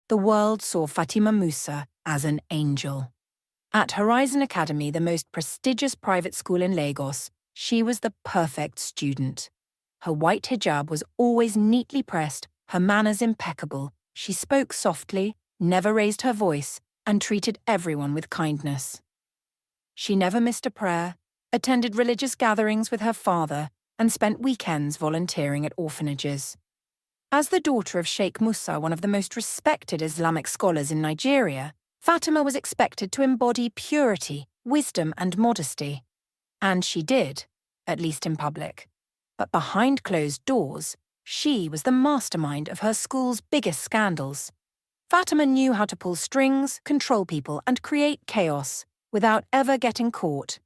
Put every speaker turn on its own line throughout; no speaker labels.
The world saw Fatima Musa as an angel. At Horizon Academy, the most prestigious private school in Lagos, she was the perfect student. Her white hijab was always neatly pressed, her manners impeccable. She spoke softly, never raised her voice, and treated everyone with kindness. She never missed a prayer, attended religious gatherings with her father, and spent weekends volunteering at orphanages. As the daughter of Sheikh Musa, one of the most respected Islamic scholars in Nigeria, Fatima was expected to embody purity, wisdom, and modesty. And she did, at least in public. But behind closed doors, she was the mastermind of her school's biggest scandals. Fatima knew how to pull strings, control people, and create chaos without ever getting caught.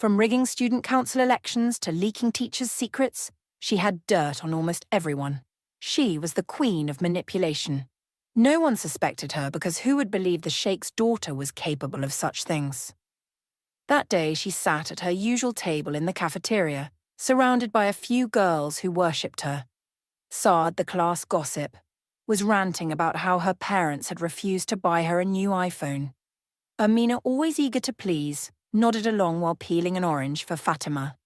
From rigging student council elections to leaking teachers' secrets, she had dirt on almost everyone. She was the queen of manipulation. No one suspected her because who would believe the sheikh's daughter was capable of such things? That day she sat at her usual table in the cafeteria, surrounded by a few girls who worshipped her. Saad, the class gossip, was ranting about how her parents had refused to buy her a new iPhone. Amina, always eager to please, nodded along while peeling an orange for Fatima.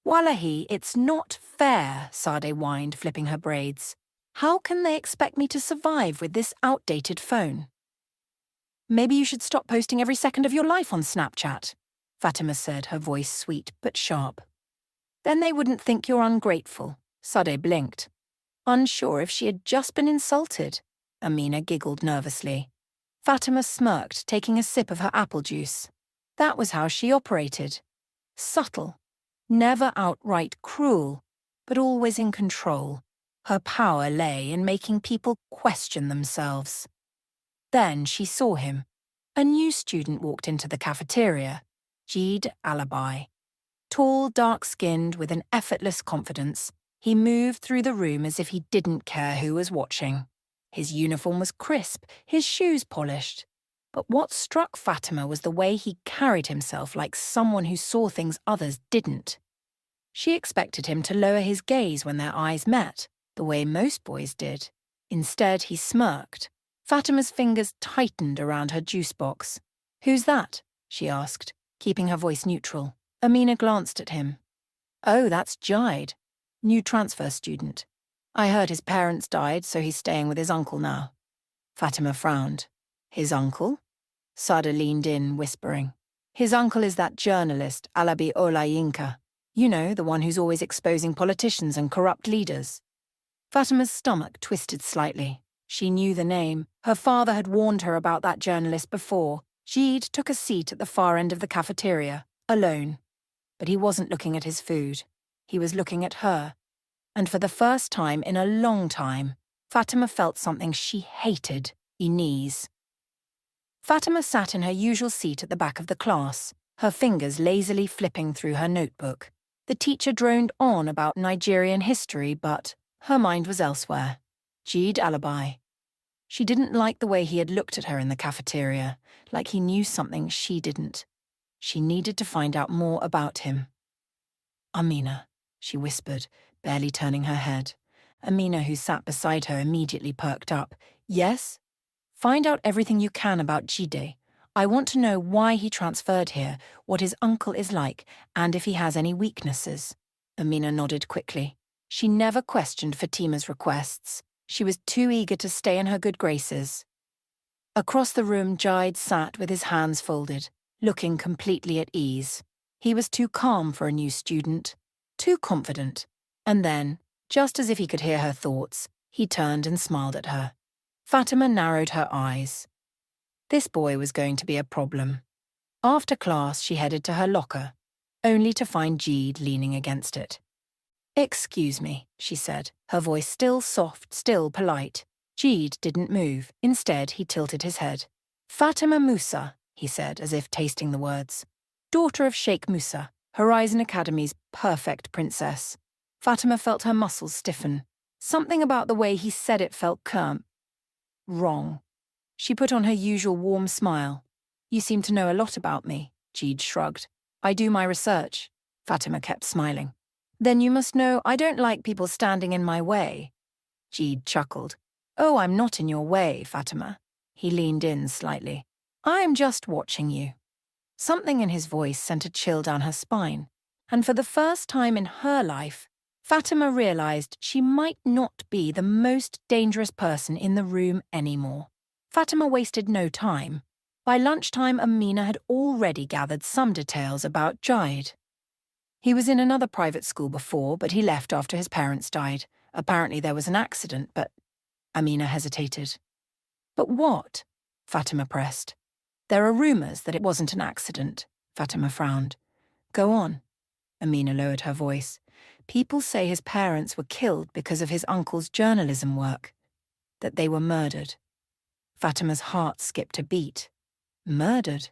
"Wallahi, it's not fair," Sade whined, flipping her braids. "How can they expect me to survive with this outdated phone?" "Maybe you should stop posting every second of your life on Snapchat," Fatima said, her voice sweet but sharp. "Then they wouldn't think you're ungrateful." Sade blinked. Unsure if she had just been insulted. Amina giggled nervously. Fatima smirked, taking a sip of her apple juice. That was how she operated. Subtle. Never outright cruel, but always in control. Her power lay in making people question themselves. Then she saw him. A new student walked into the cafeteria, Jeed Alabai. Tall, dark-skinned, with an effortless confidence, he moved through the room as if he didn't care who was watching. His uniform was crisp, his shoes polished. But what struck Fatima was the way he carried himself like someone who saw things others didn't. She expected him to lower his gaze when their eyes met, the way most boys did. Instead, he smirked. Fatima's fingers tightened around her juice box. "Who's that?" she asked, keeping her voice neutral. Amina glanced at him. "Oh, that's Jide, new transfer student. I heard his parents died, so he's staying with his uncle now." Fatima frowned. "His uncle?" Sada leaned in, whispering. "His uncle is that journalist, Alabi Olayinka. You know, the one who's always exposing politicians and corrupt leaders." Fatima's stomach twisted slightly. She knew the name. Her father had warned her about that journalist before. Jeed took a seat at the far end of the cafeteria, alone. But he wasn't looking at his food. He was looking at her. And for the first time in a long time, Fatima felt something she hated: ease. Fatima sat in her usual seat at the back of the class, her fingers lazily flipping through her notebook. The teacher droned on about Nigerian history, but her mind was elsewhere. Jeed Alabai. She didn't like the way he had looked at her in the cafeteria, like he knew something she didn't. She needed to find out more about him. "Amina," she whispered, barely turning her head. Amina, who sat beside her, immediately perked up. "Yes? Find out everything you can about Jide. I want to know why he transferred here, what his uncle is like, and if he has any weaknesses." Amina nodded quickly. She never questioned Fatima's requests. She was too eager to stay in her good graces. Across the room, Jide sat with his hands folded, looking completely at ease. He was too calm for a new student, too confident. And then, just as if he could hear her thoughts, he turned and smiled at her. Fatima narrowed her eyes. This boy was going to be a problem. After class, she headed to her locker, only to find Jeed leaning against it. "Excuse me," she said, her voice still soft, still polite. Jeed didn't move. Instead, he tilted his head. "Fatima Musa," he said, as if tasting the words. "Daughter of Sheikh Musa, Horizon Academy's perfect princess." Fatima felt her muscles stiffen. Something about the way he said it felt wrong. She put on her usual warm smile. "You seem to know a lot about me," Jeed shrugged. "I do my research." Fatima kept smiling. "Then you must know I don't like people standing in my way." Jeed chuckled. Oh, I'm not in your way, Fatima. He leaned in slightly. I'm just watching you. Something in his voice sent a chill down her spine, and for the first time in her life, Fatima realized she might not be the most dangerous person in the room anymore. Fatima wasted no time. By lunchtime, Amina had already gathered some details about Jide. He was in another private school before, but he left after his parents died. Apparently there was an accident, but Amina hesitated. But what? Fatima pressed. There are rumors that it wasn't an accident, Fatima frowned. Go on. Amina lowered her voice. People say his parents were killed because of his uncle's journalism work. That they were murdered. Fatima's heart skipped a beat. Murdered?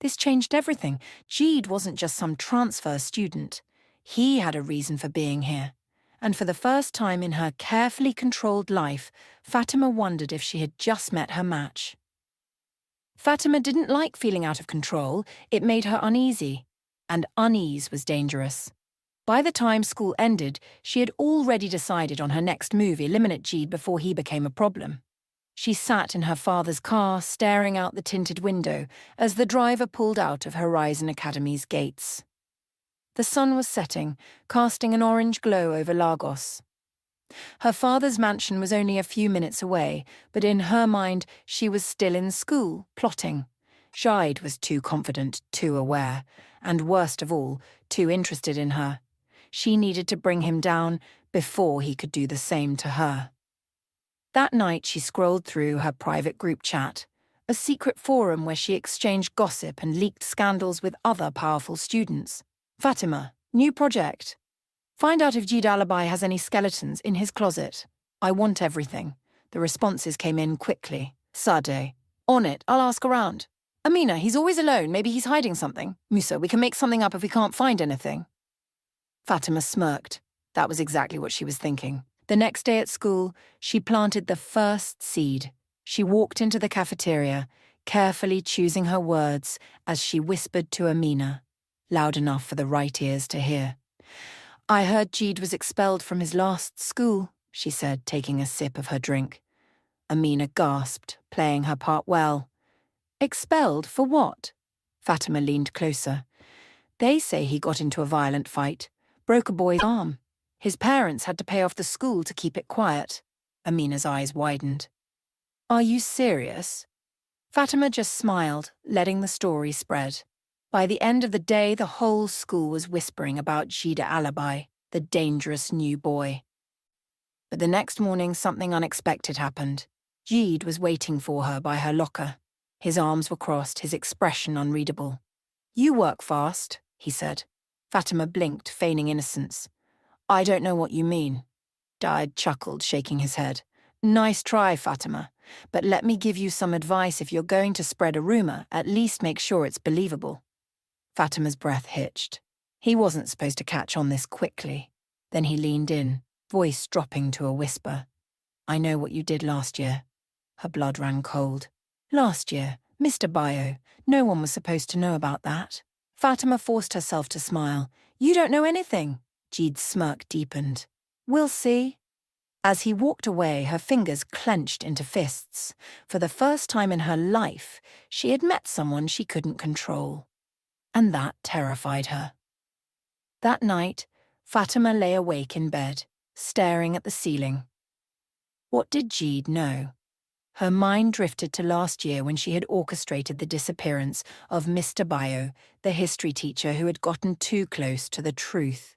This changed everything. Jeed wasn't just some transfer student. He had a reason for being here. And for the first time in her carefully controlled life, Fatima wondered if she had just met her match. Fatima didn't like feeling out of control. It made her uneasy. And unease was dangerous. By the time school ended, she had already decided on her next move: eliminate Jeed before he became a problem. She sat in her father's car, staring out the tinted window as the driver pulled out of Horizon Academy's gates. The sun was setting, casting an orange glow over Lagos. Her father's mansion was only a few minutes away, but in her mind she was still in school, plotting. Jide was too confident, too aware, and worst of all, too interested in her. She needed to bring him down before he could do the same to her. That night she scrolled through her private group chat, a secret forum where she exchanged gossip and leaked scandals with other powerful students. Fatima, new project. Find out if Jeed Alibi has any skeletons in his closet. I want everything. The responses came in quickly. Sade. On it, I'll ask around. Amina, he's always alone. Maybe he's hiding something. Musa, we can make something up if we can't find anything. Fatima smirked. That was exactly what she was thinking. The next day at school, she planted the first seed. She walked into the cafeteria, carefully choosing her words as she whispered to Amina, loud enough for the right ears to hear. I heard Jeed was expelled from his last school, she said, taking a sip of her drink. Amina gasped, playing her part well. Expelled for what? Fatima leaned closer. They say he got into a violent fight, broke a boy's arm. His parents had to pay off the school to keep it quiet. Amina's eyes widened. Are you serious? Fatima just smiled, letting the story spread. By the end of the day, the whole school was whispering about Jeed Alibi, the dangerous new boy. But the next morning, something unexpected happened. Jeed was waiting for her by her locker. His arms were crossed, his expression unreadable. You work fast, he said. Fatima blinked, feigning innocence. I don't know what you mean. Jide chuckled, shaking his head. Nice try, Fatima. But let me give you some advice. If you're going to spread a rumor, at least make sure it's believable. Fatima's breath hitched. He wasn't supposed to catch on this quickly. Then he leaned in, voice dropping to a whisper. I know what you did last year. Her blood ran cold. Last year, Mr. Bio. No one was supposed to know about that. Fatima forced herself to smile. You don't know anything. Jeed's smirk deepened. We'll see. As he walked away, her fingers clenched into fists. For the first time in her life, she had met someone she couldn't control. And that terrified her. That night, Fatima lay awake in bed, staring at the ceiling. What did Jeed know? Her mind drifted to last year when she had orchestrated the disappearance of Mr. Bio, the history teacher who had gotten too close to the truth.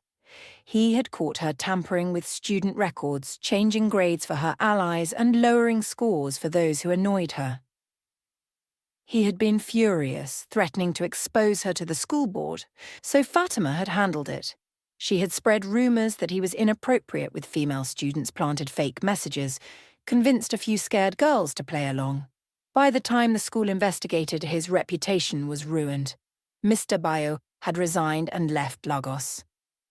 He had caught her tampering with student records, changing grades for her allies and lowering scores for those who annoyed her. He had been furious, threatening to expose her to the school board, so Fatima had handled it. She had spread rumors that he was inappropriate with female students, planted fake messages, convinced a few scared girls to play along. By the time the school investigated, his reputation was ruined. Mr. Bio had resigned and left Lagos.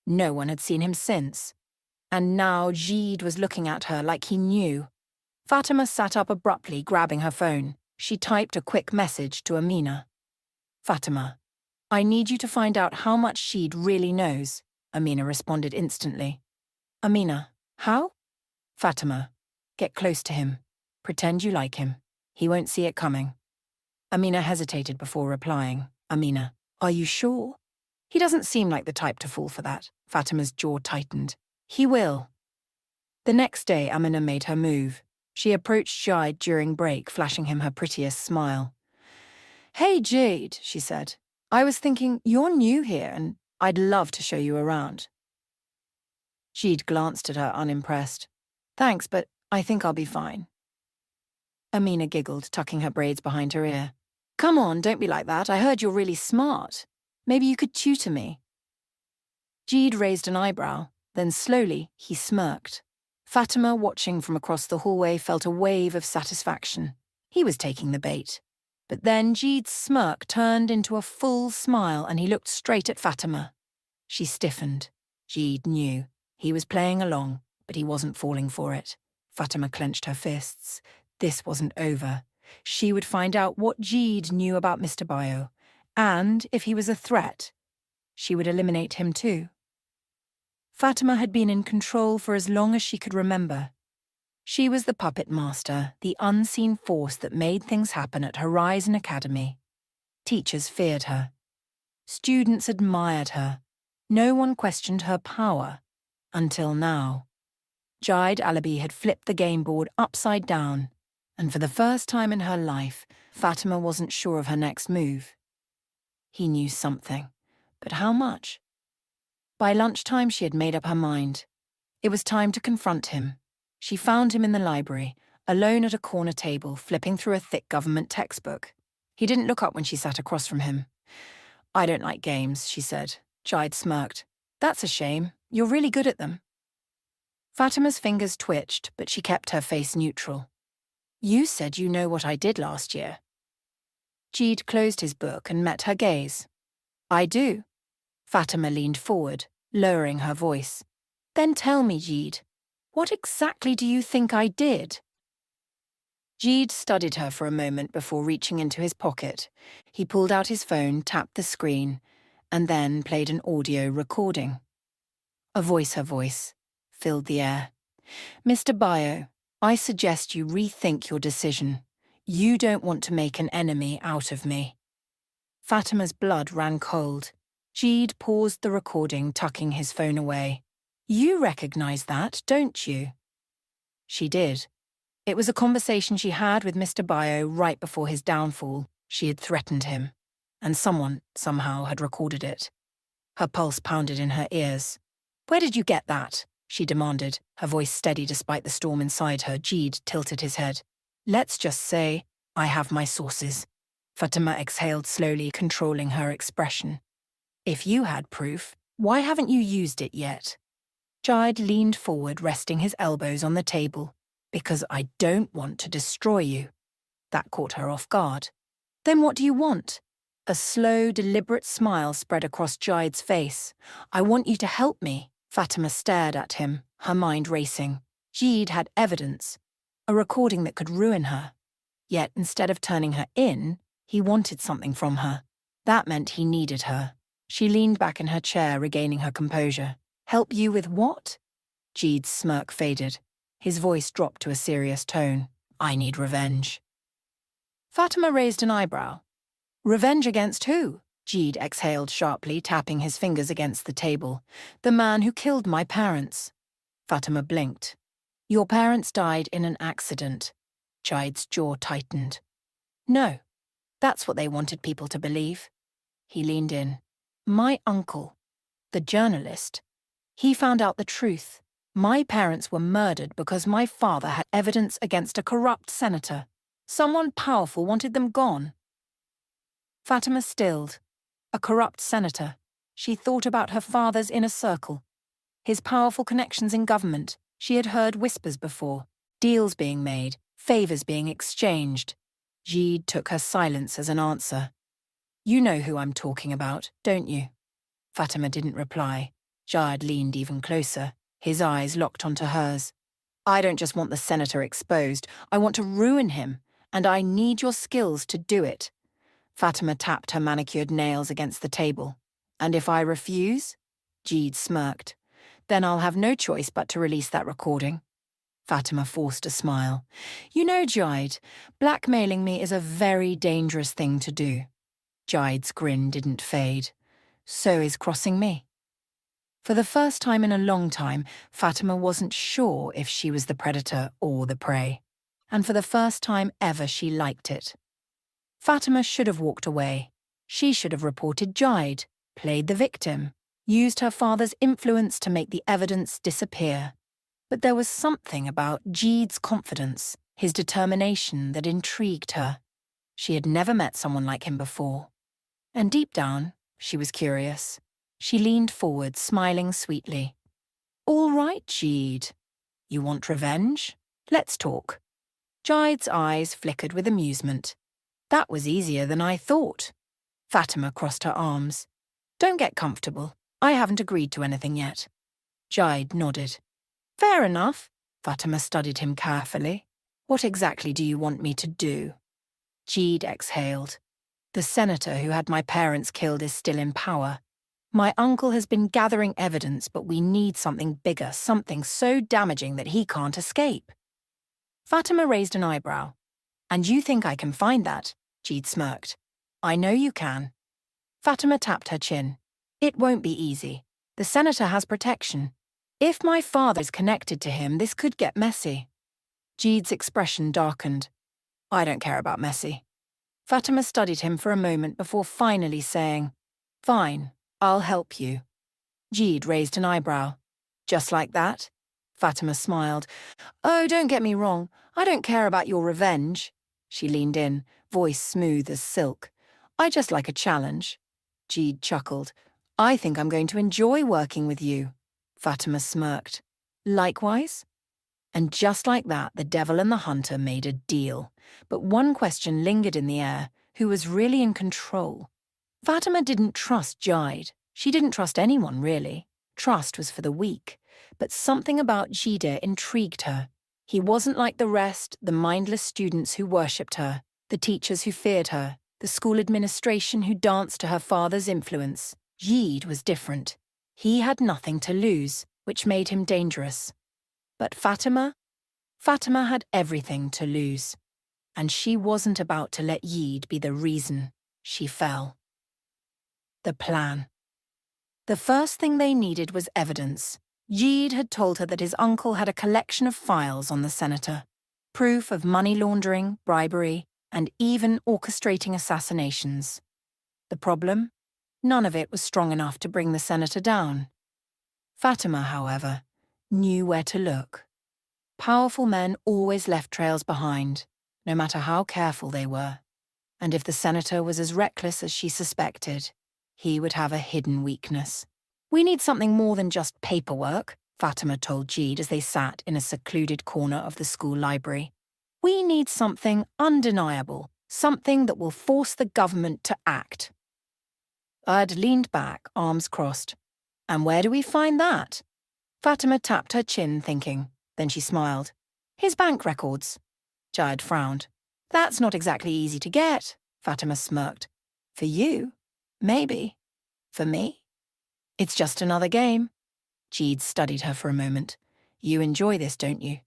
No one had seen him since. And now Jeed was looking at her like he knew. Fatima sat up abruptly, grabbing her phone. She typed a quick message to Amina. Fatima, I need you to find out how much Jeed really knows. Amina responded instantly. Amina, how? Fatima, Get close to him. Pretend you like him. He won't see it coming. Amina hesitated before replying. Amina, are you sure? He doesn't seem like the type to fall for that. Fatima's jaw tightened. He will. The next day, Amina made her move. She approached Jade during break, flashing him her prettiest smile. Hey, Jade, she said. I was thinking, you're new here and I'd love to show you around. Jade glanced at her, unimpressed. Thanks, but I think I'll be fine. Amina giggled, tucking her braids behind her ear. Come on, don't be like that. I heard you're really smart. Maybe you could tutor me. Jade raised an eyebrow, then slowly he smirked. Fatima, watching from across the hallway, felt a wave of satisfaction. He was taking the bait. But then Jade's smirk turned into a full smile and he looked straight at Fatima. She stiffened. Jade knew. He was playing along, but he wasn't falling for it. Fatima clenched her fists. This wasn't over. She would find out what Jade knew about Mr. Bayo, and if he was a threat, she would eliminate him too. Fatima had been in control for as long as she could remember. She was the puppet master, the unseen force that made things happen at Horizon Academy. Teachers feared her. Students admired her. No one questioned her power. Until now. Jade Alabi had flipped the game board upside down, and for the first time in her life, Fatima wasn't sure of her next move. He knew something, but how much? By lunchtime, she had made up her mind. It was time to confront him. She found him in the library, alone at a corner table, flipping through a thick government textbook. He didn't look up when she sat across from him. I don't like games, she said. Jade smirked. That's a shame. You're really good at them. Fatima's fingers twitched, but she kept her face neutral. You said you know what I did last year. Jade closed his book and met her gaze. I do. Fatima leaned forward, lowering her voice. Then tell me, Jade, what exactly do you think I did? Jade studied her for a moment before reaching into his pocket. He pulled out his phone, tapped the screen, and then played an audio recording. Her voice, filled the air. Mr. Bayo, I suggest you rethink your decision. You don't want to make an enemy out of me. Fatima's blood ran cold. Jade paused the recording, tucking his phone away. You recognize that, don't you? She did. It was a conversation she had with Mr. Bayo right before his downfall. She had threatened him, and someone, somehow, had recorded it. Her pulse pounded in her ears. Where did you get that? She demanded, her voice steady despite the storm inside her. Jade tilted his head. Let's just say, I have my sources. Fatima exhaled slowly, controlling her expression. If you had proof, why haven't you used it yet? Jade leaned forward, resting his elbows on the table. Because I don't want to destroy you. That caught her off guard. Then what do you want? A slow, deliberate smile spread across Jade's face. I want you to help me. Fatima stared at him, her mind racing. Jade had evidence, a recording that could ruin her. Yet instead of turning her in, he wanted something from her. That meant he needed her. She leaned back in her chair, regaining her composure. Help you with what? Jade's smirk faded. His voice dropped to a serious tone. I need revenge. Fatima raised an eyebrow. Revenge against who? Jade exhaled sharply, tapping his fingers against the table. The man who killed my parents. Fatima blinked. Your parents died in an accident. Jade's jaw tightened. No, that's what they wanted people to believe. He leaned in. My uncle, the journalist, he found out the truth. My parents were murdered because my father had evidence against a corrupt senator. Someone powerful wanted them gone. Fatima stilled. A corrupt senator. She thought about her father's inner circle. His powerful connections in government. She had heard whispers before. Deals being made, favors being exchanged. Jade took her silence as an answer. You know who I'm talking about, don't you? Fatima didn't reply. Jade leaned even closer, his eyes locked onto hers. I don't just want the senator exposed, I want to ruin him, and I need your skills to do it. Fatima tapped her manicured nails against the table. And if I refuse? Jade smirked. Then I'll have no choice but to release that recording. Fatima forced a smile. You know, Jide, blackmailing me is a very dangerous thing to do. Jide's grin didn't fade. So is crossing me. For the first time in a long time, Fatima wasn't sure if she was the predator or the prey. And for the first time ever, she liked it. Fatima should have walked away. She should have reported Jide, played the victim, used her father's influence to make the evidence disappear. But there was something about Jide's confidence, his determination, that intrigued her. She had never met someone like him before. And deep down, she was curious. She leaned forward, smiling sweetly. All right, Jide. You want revenge? Let's talk. Jide's eyes flickered with amusement. That was easier than I thought. Fatima crossed her arms. Don't get comfortable. I haven't agreed to anything yet. Jide nodded. Fair enough. Fatima studied him carefully. What exactly do you want me to do? Jide exhaled. The senator who had my parents killed is still in power. My uncle has been gathering evidence, but we need something bigger, something so damaging that he can't escape. Fatima raised an eyebrow. And you think I can find that? Jide smirked. I know you can. Fatima tapped her chin. It won't be easy. The senator has protection. If my father is connected to him, this could get messy. Jide's expression darkened. I don't care about messy. Fatima studied him for a moment before finally saying, Fine, I'll help you. Jide raised an eyebrow. Just like that? Fatima smiled. Oh, don't get me wrong. I don't care about your revenge. She leaned in, voice smooth as silk. I just like a challenge. Jide chuckled. I think I'm going to enjoy working with you. Fatima smirked. Likewise? And just like that, the devil and the hunter made a deal. But one question lingered in the air. Who was really in control? Fatima didn't trust Jide. She didn't trust anyone, really. Trust was for the weak. But something about Jide intrigued her. He wasn't like the rest, the mindless students who worshipped her, the teachers who feared her, the school administration who danced to her father's influence. Jide was different. He had nothing to lose, which made him dangerous. But Fatima? Fatima had everything to lose. And she wasn't about to let Jide be the reason she fell. The plan. The first thing they needed was evidence. Jide had told her that his uncle had a collection of files on the senator. Proof of money laundering, bribery, and even orchestrating assassinations. The problem? None of it was strong enough to bring the senator down. Fatima, however, knew where to look. Powerful men always left trails behind, no matter how careful they were. And if the senator was as reckless as she suspected, he would have a hidden weakness. We need something more than just paperwork, Fatima told Jide as they sat in a secluded corner of the school library. We need something undeniable, something that will force the government to act. I'd leaned back, arms crossed. And where do we find that? Fatima tapped her chin, thinking. Then she smiled. His bank records. Jide frowned. That's not exactly easy to get, Fatima smirked. For you? Maybe. For me? It's just another game. Jide studied her for a moment. You enjoy this, don't you?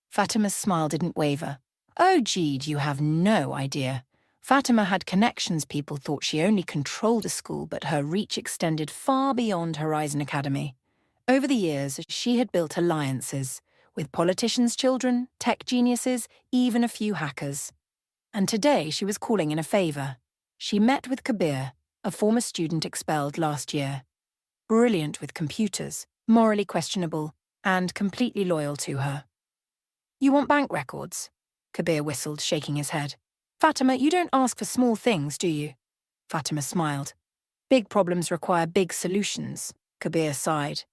Fatima's smile didn't waver. Oh, Jide, you have no idea. Fatima had connections. People thought she only controlled a school, but her reach extended far beyond Horizon Academy. Over the years, she had built alliances with politicians' children, tech geniuses, even a few hackers. And today she was calling in a favor. She met with Kabir, a former student expelled last year. Brilliant with computers, morally questionable, and completely loyal to her. You want bank records? Kabir whistled, shaking his head. Fatima, you don't ask for small things, do you? Fatima smiled. Big problems require big solutions, Kabir sighed.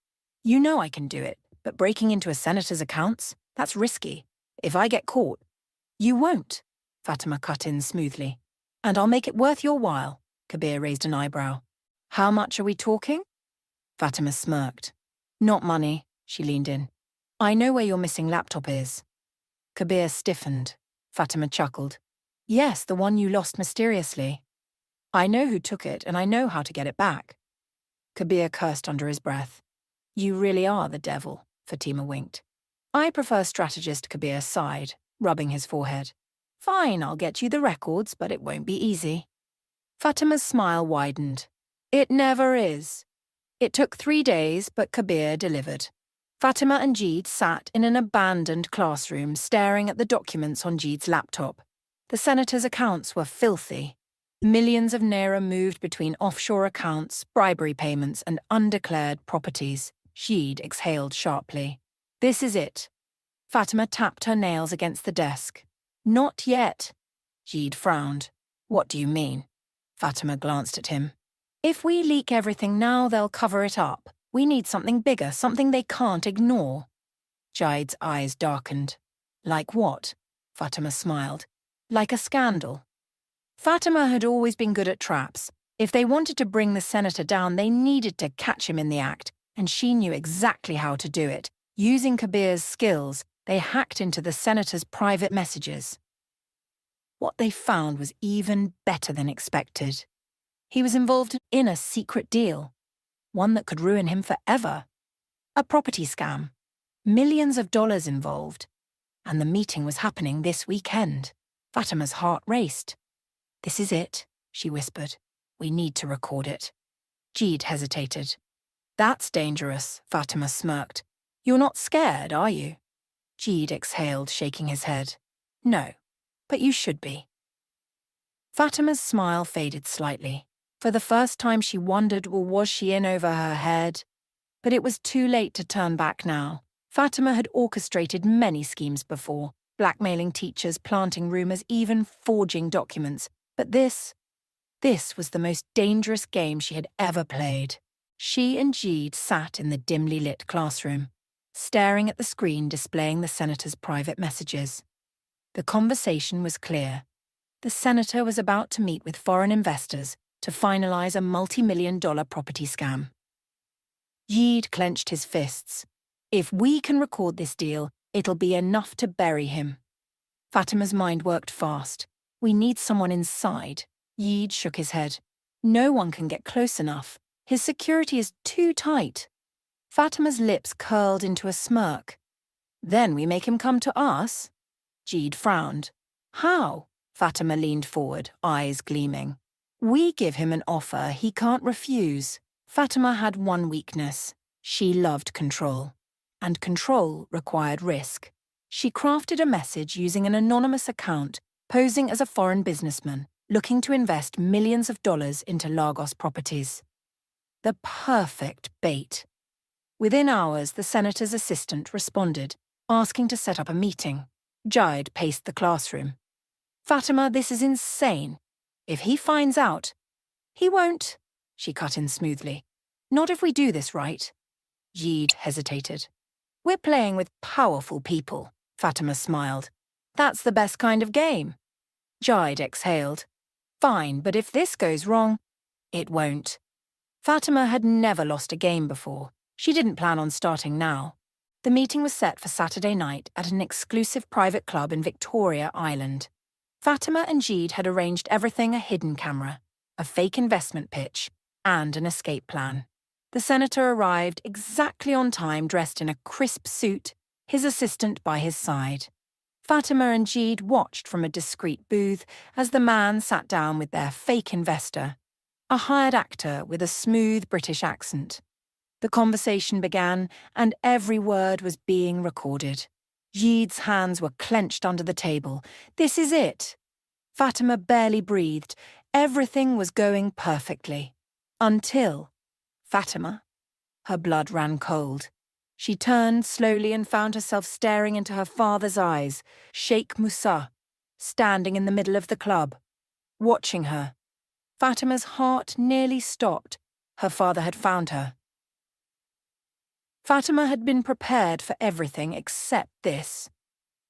You know I can do it, but breaking into a senator's accounts? That's risky. If I get caught. You won't, Fatima cut in smoothly. And I'll make it worth your while, Kabir raised an eyebrow. How much are we talking? Fatima smirked. Not money, she leaned in. I know where your missing laptop is. Kabir stiffened. Fatima chuckled. Yes, the one you lost mysteriously. I know who took it, and I know how to get it back. Kabir cursed under his breath. You really are the devil, Fatima winked. I prefer strategist Kabir sighed, rubbing his forehead. Fine, I'll get you the records, but it won't be easy. Fatima's smile widened. It never is. It took 3 days, but Kabir delivered. Fatima and Jeed sat in an abandoned classroom staring at the documents on Jeed's laptop. The senator's accounts were filthy. Millions of naira moved between offshore accounts, bribery payments, and undeclared properties. Jeed exhaled sharply. This is it. Fatima tapped her nails against the desk. Not yet. Jeed frowned. What do you mean? Fatima glanced at him. If we leak everything now, they'll cover it up. We need something bigger, something they can't ignore. Jeed's eyes darkened. Like what? Fatima smiled. Like a scandal. Fatima had always been good at traps. If they wanted to bring the senator down, they needed to catch him in the act, and she knew exactly how to do it. Using Kabir's skills, they hacked into the senator's private messages. What they found was even better than expected. He was involved in a secret deal, one that could ruin him forever. A property scam. Millions of dollars involved. And the meeting was happening this weekend. Fatima's heart raced. This is it, she whispered. We need to record it. Jeed hesitated. That's dangerous, Fatima smirked. You're not scared, are you? Jeed exhaled, shaking his head. No, but you should be. Fatima's smile faded slightly. For the first time she wondered, well, was she in over her head? But it was too late to turn back now. Fatima had orchestrated many schemes before, blackmailing teachers, planting rumors, even forging documents. But this was the most dangerous game she had ever played. She and Jeed sat in the dimly lit classroom, staring at the screen displaying the senator's private messages. The conversation was clear. The senator was about to meet with foreign investors to finalize a multi-million-dollar property scam. Jeed clenched his fists. If we can record this deal, it'll be enough to bury him. Fatima's mind worked fast. We need someone inside. Jeed shook his head. No one can get close enough. His security is too tight. Fatima's lips curled into a smirk. Then we make him come to us? Jeed frowned. How? Fatima leaned forward, eyes gleaming. We give him an offer he can't refuse. Fatima had one weakness. She loved control. And control required risk. She crafted a message using an anonymous account, posing as a foreign businessman, looking to invest millions of dollars into Lagos properties. The perfect bait. Within hours, the senator's assistant responded, asking to set up a meeting. Jeed paced the classroom. Fatima, this is insane. If he finds out... He won't, she cut in smoothly. Not if we do this right. Jeed hesitated. We're playing with powerful people, Fatima smiled. That's the best kind of game. Jeed exhaled. Fine, but if this goes wrong, it won't. Fatima had never lost a game before. She didn't plan on starting now. The meeting was set for Saturday night at an exclusive private club in Victoria Island. Fatima and Jeed had arranged everything: a hidden camera, a fake investment pitch, and an escape plan. The senator arrived exactly on time, dressed in a crisp suit, his assistant by his side. Fatima and Jeed watched from a discreet booth as the man sat down with their fake investor, a hired actor with a smooth British accent. The conversation began, and every word was being recorded. Jeed's hands were clenched under the table. This is it. Fatima barely breathed. Everything was going perfectly. Until Fatima. Her blood ran cold. She turned slowly and found herself staring into her father's eyes, Sheikh Musa, standing in the middle of the club, watching her. Fatima's heart nearly stopped. Her father had found her. Fatima had been prepared for everything except this.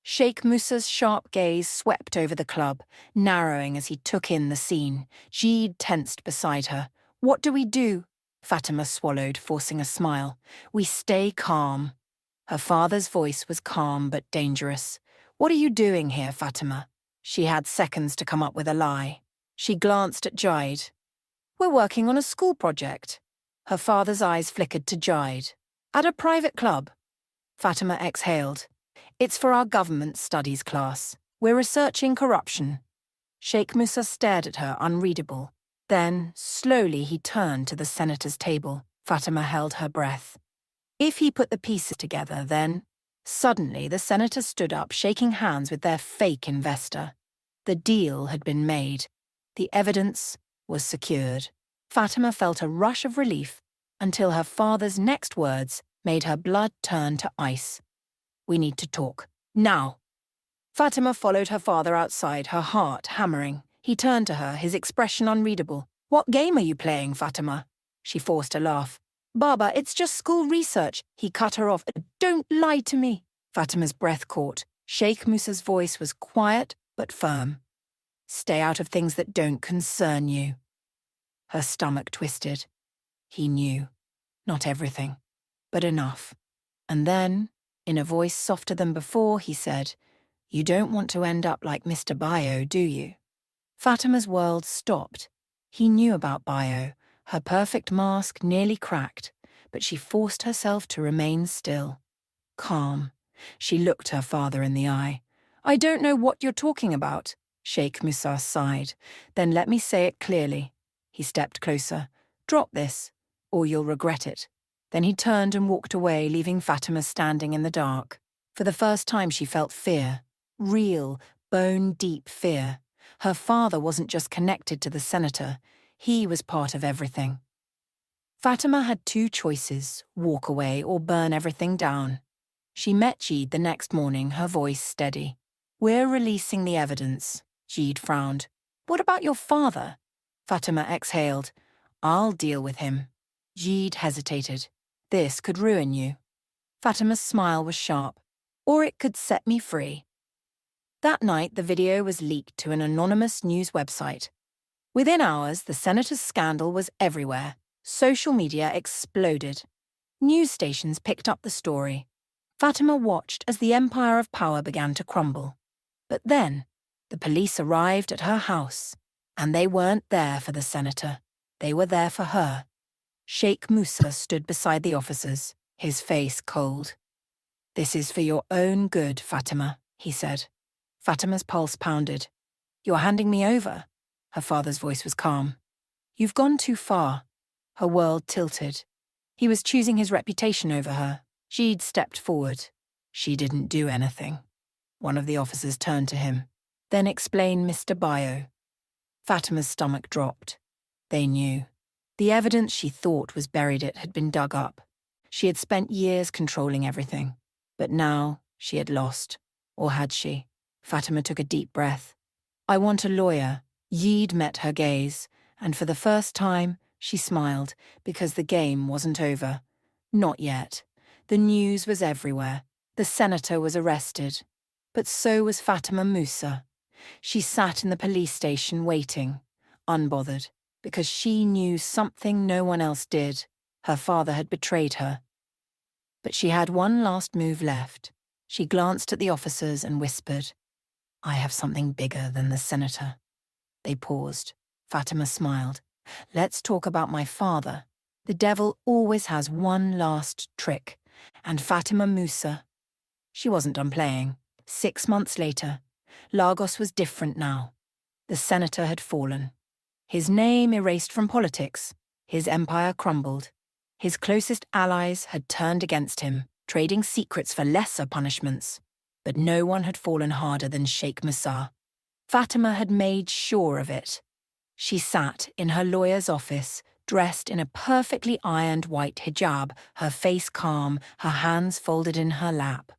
Sheikh Musa's sharp gaze swept over the club, narrowing as he took in the scene. Jeed tensed beside her. What do we do? Fatima swallowed, forcing a smile. We stay calm. Her father's voice was calm but dangerous. What are you doing here, Fatima? She had seconds to come up with a lie. She glanced at Jeed. We're working on a school project. Her father's eyes flickered to Jeed. At a private club. Fatima exhaled. It's for our government studies class. We're researching corruption. Sheikh Musa stared at her, unreadable. Then, slowly, he turned to the senator's table. Fatima held her breath. If he put the pieces together, then... Suddenly, the senator stood up, shaking hands with their fake investor. The deal had been made. The evidence was secured. Fatima felt a rush of relief until her father's next words made her blood turn to ice. "We need to talk. Now." Fatima followed her father outside, her heart hammering. He turned to her, his expression unreadable. "What game are you playing, Fatima?" She forced a laugh. "Baba, it's just school research." He cut her off. "Don't lie to me." Fatima's breath caught. Sheikh Musa's voice was quiet but firm. "Stay out of things that don't concern you." Her stomach twisted. He knew. Not everything, but enough. And then, in a voice softer than before, he said, "You don't want to end up like Mr. Bayo, do you?" Fatima's world stopped. He knew about Bayo. Her perfect mask nearly cracked, but she forced herself to remain still. Calm. She looked her father in the eye. "I don't know what you're talking about." Sheikh Musa sighed. "Then let me say it clearly." He stepped closer. "Drop this, or you'll regret it." Then he turned and walked away, leaving Fatima standing in the dark. For the first time she felt fear. Real, bone-deep fear. Her father wasn't just connected to the senator. He was part of everything. Fatima had two choices, walk away or burn everything down. She met Jeed the next morning, her voice steady. "We're releasing the evidence." Jeed frowned. "What about your father?" Fatima exhaled. "I'll deal with him." Jeed hesitated. "This could ruin you." Fatima's smile was sharp. "Or it could set me free." That night, the video was leaked to an anonymous news website. Within hours, the senator's scandal was everywhere. Social media exploded. News stations picked up the story. Fatima watched as the empire of power began to crumble. But then, the police arrived at her house, and they weren't there for the senator. They were there for her. Sheikh Musa stood beside the officers, his face cold. "This is for your own good, Fatima," he said. Fatima's pulse pounded. "You're handing me over?" Her father's voice was calm. "You've gone too far." Her world tilted. He was choosing his reputation over her. Jeed stepped forward. "She didn't do anything." One of the officers turned to him. "Then explain Mr. Bayo." Fatima's stomach dropped. They knew. The evidence she thought was buried had been dug up. She had spent years controlling everything. But now she had lost. Or had she? Fatima took a deep breath. "I want a lawyer." Jeed met her gaze, and for the first time, she smiled, because the game wasn't over. Not yet. The news was everywhere. The senator was arrested. But so was Fatima Musa. She sat in the police station waiting, unbothered, because she knew something no one else did. Her father had betrayed her. But she had one last move left. She glanced at the officers and whispered, "I have something bigger than the senator." They paused. Fatima smiled. "Let's talk about my father. The devil always has one last trick. And Fatima Musa." She wasn't done playing. 6 months later, Lagos was different now. The senator had fallen. His name erased from politics. His empire crumbled. His closest allies had turned against him, trading secrets for lesser punishments. But no one had fallen harder than Sheikh Musa. Fatima had made sure of it. She sat in her lawyer's office, dressed in a perfectly ironed white hijab, her face calm, her hands folded in her lap.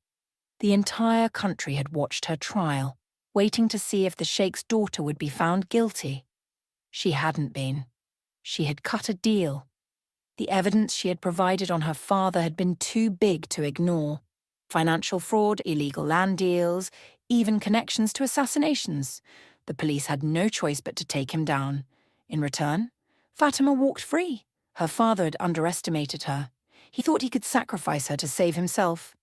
The entire country had watched her trial, waiting to see if the sheikh's daughter would be found guilty. She hadn't been. She had cut a deal. The evidence she had provided on her father had been too big to ignore. Financial fraud, illegal land deals, even connections to assassinations. The police had no choice but to take him down. In return, Fatima walked free. Her father had underestimated her. He thought he could sacrifice her to save himself.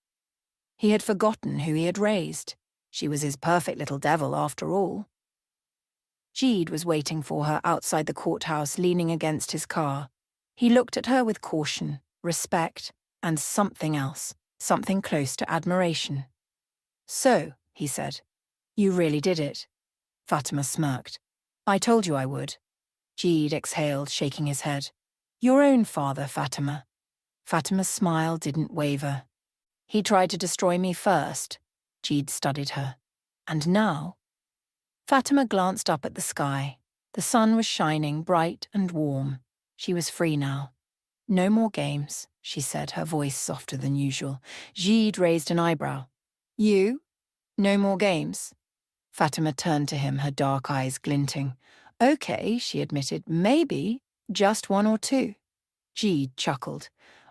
He had forgotten who he had raised. She was his perfect little devil after all. Jeed was waiting for her outside the courthouse, leaning against his car. He looked at her with caution, respect, and something else, something close to admiration. So, he said, you really did it. Fatima smirked. I told you I would. Jeed exhaled, shaking his head. Your own father, Fatima. Fatima's smile didn't waver. He tried to destroy me first. Jeed studied her. And now? Fatima glanced up at the sky. The sun was shining bright and warm. She was free now. No more games, she said, her voice softer than usual. Jeed raised an eyebrow. You? No more games? Fatima turned to him, her dark eyes glinting. Okay, she admitted, maybe, just one or two. Jeed chuckled.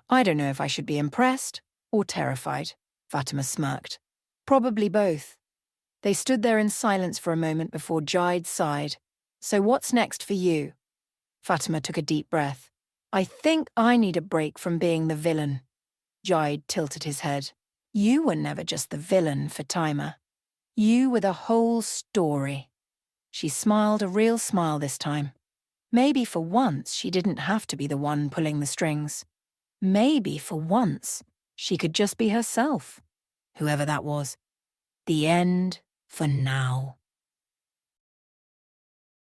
I don't know if I should be impressed or terrified, Fatima smirked. Probably both. They stood there in silence for a moment before Jeed sighed. So what's next for you? Fatima took a deep breath. I think I need a break from being the villain. Jeed tilted his head. You were never just the villain, Fatima. You were the whole story. She smiled, a real smile this time. Maybe for once she didn't have to be the one pulling the strings. Maybe for once she could just be herself, whoever that was. The end for now.